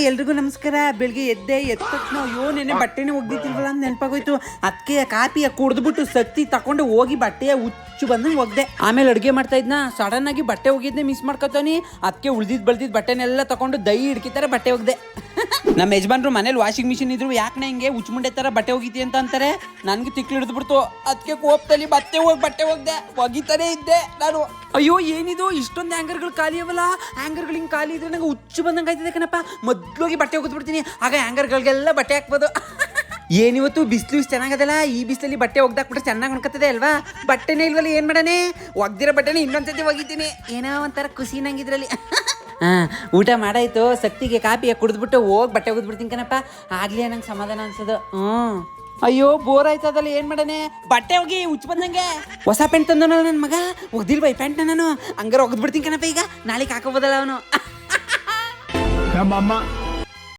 ಎಲ್ರಿಗೂ ನಮಸ್ಕಾರ. ಬೆಳಿಗ್ಗೆ ಎದ್ದ ತಕ್ಷಣ ಅಯ್ಯೋ ನೆನೆ ಬಟ್ಟೆನೇ ಒಗ್ದಿತ್ತಿಲ್ವಲ್ಲ ಅಂತ ನೆನಪಾಗೋಯ್ತು. ಅದಕ್ಕೆ ಕಾಪಿಯ ಕುಡಿದ್ಬಿಟ್ಟು ಸಕ್ತಿ ತಕೊಂಡು ಹೋಗಿ ಬಟ್ಟೆಯ ಹುಚ್ಚು ಬಂದಂಗೆ ಒಗ್ದೆ. ಆಮೇಲೆ ಅಡುಗೆ ಮಾಡ್ತಾ ಇದ್ನ ಸಡನ್ ಆಗಿ ಬಟ್ಟೆ ಒಗಿದ್ನೆ ಮಿಸ್ ಮಾಡ್ಕೊತಾನಿ. ಅದಕ್ಕೆ ಉಳ್ದಿದ್ ಬಟ್ಟೆನೆಲ್ಲ ತಗೊಂಡು ದೈ ಹಿಡ್ಕಿತಾರೆ ಬಟ್ಟೆ ಒಗ್ದೆ. ನಮ್ಮ ಯಜಮಾನ್ರು ಮನೇಲಿ ವಾಷಿಂಗ್ ಮಿಷಿನ್ ಇದ್ರು ಯಾಕೆ ಹಿಂಗೆ ಹುಚ್ಚುಮುಂಡೆ ತರ ಬಟ್ಟೆ ಒಗಿತಿ ಅಂತ ಅಂತಾರೆ. ನನ್ಗೆ ತಿಕ್ಲು ಹಿಡಿದ್ಬಿಡ್ತು. ಅದಕ್ಕೆ ಕೋಪದಲ್ಲಿ ಬಟ್ಟೆ ಒಗ್ದೆ ಒಗಿತಾನೆ ಇದ್ದೆ ನಾನು. ಅಯ್ಯೋ ಏನಿದು ಇಷ್ಟೊಂದು ಹ್ಯಾಂಗರ್ಗಳು ಖಾಲಿ ಅವಲ್ಲ. ಹ್ಯಾಂಗರ್ಗಳು ಹಿಂಗೆ ಖಾಲಿ ಇದ್ರೆ ನಂಗೆ ಹುಚ್ಚು ಬಂದಂಗೆ ಆಯ್ತದೆ ಕಣಪ್ಪ. ಮೊದ್ಲೋಗಿ ಬಟ್ಟೆ ಒಗೆದ್ಬಿಡ್ತೀನಿ, ಆಗ ಹ್ಯಾಂಗರ್ಗಳಿಗೆಲ್ಲ ಬಟ್ಟೆ ಹಾಕ್ಬೋದು. ಏನಿವತ್ತು ಬಿಸಿಲು ಇಷ್ಟು ಚೆನ್ನಾಗದಲ್ಲ, ಈ ಬಿಸಿಲಲ್ಲಿ ಬಟ್ಟೆ ಒಗ್ದಾಕ್ಬಿಟ್ರೆ ಚೆನ್ನಾಗಿ ಅನ್ಕತ್ತದೆ ಅಲ್ವಾ. ಬಟ್ಟೆನೇ ಇಲ್ವಲ್ಲ, ಏನು ಮಾಡಾನೆ? ಒಗ್ದಿರೋ ಬಟ್ಟೆನೇ ಇನ್ನೊಂದ್ಸತಿ ಒಗಿತೀನಿ. ಏನೋ ಒಂಥರ ಖುಷಿ ನಂಗಿದ್ರಲ್ಲಿ. ಊಟ ಮಾಡಾಯ್ತು, ಶಕ್ತಿಗೆ ಕಾಪಿಯ ಕುಡಿದ್ಬಿಟ್ಟು ಹೋಗಿ ಬಟ್ಟೆ ಒಗೆದ್ಬಿಡ್ತೀನಿ ಕಣಪ್ಪ. ಆಗ್ಲಿ ನಂಗೆ ಸಮಾಧಾನ ಅನ್ಸೋದು. ಅಯ್ಯೋ ಬೋರ್ ಆಯ್ತದಲ್ಲ, ಏನು ಮಾಡಾನೆ? ಬಟ್ಟೆ ಹೋಗಿ ಹುಚ್ಚು ಬಂದಂಗೆ. ಹೊಸ ಪ್ಯಾಂಟ್ ತಂದನು ನನ್ನ ಮಗ, ಒಗ್ದಿಲ್ವ ಈ ಪ್ಯಾಂಟ್ನ ನಾನು? ಹಂಗಾರೆ ಒಗೆದ್ಬಿಡ್ತೀನಿ ಕಣಪ್ಪ. ಈಗ ನಾಳೆಗೆ ಹಾಕೋಬೋದಲ್ಲ ಅವನು. ನಮ್ಮಮ್ಮ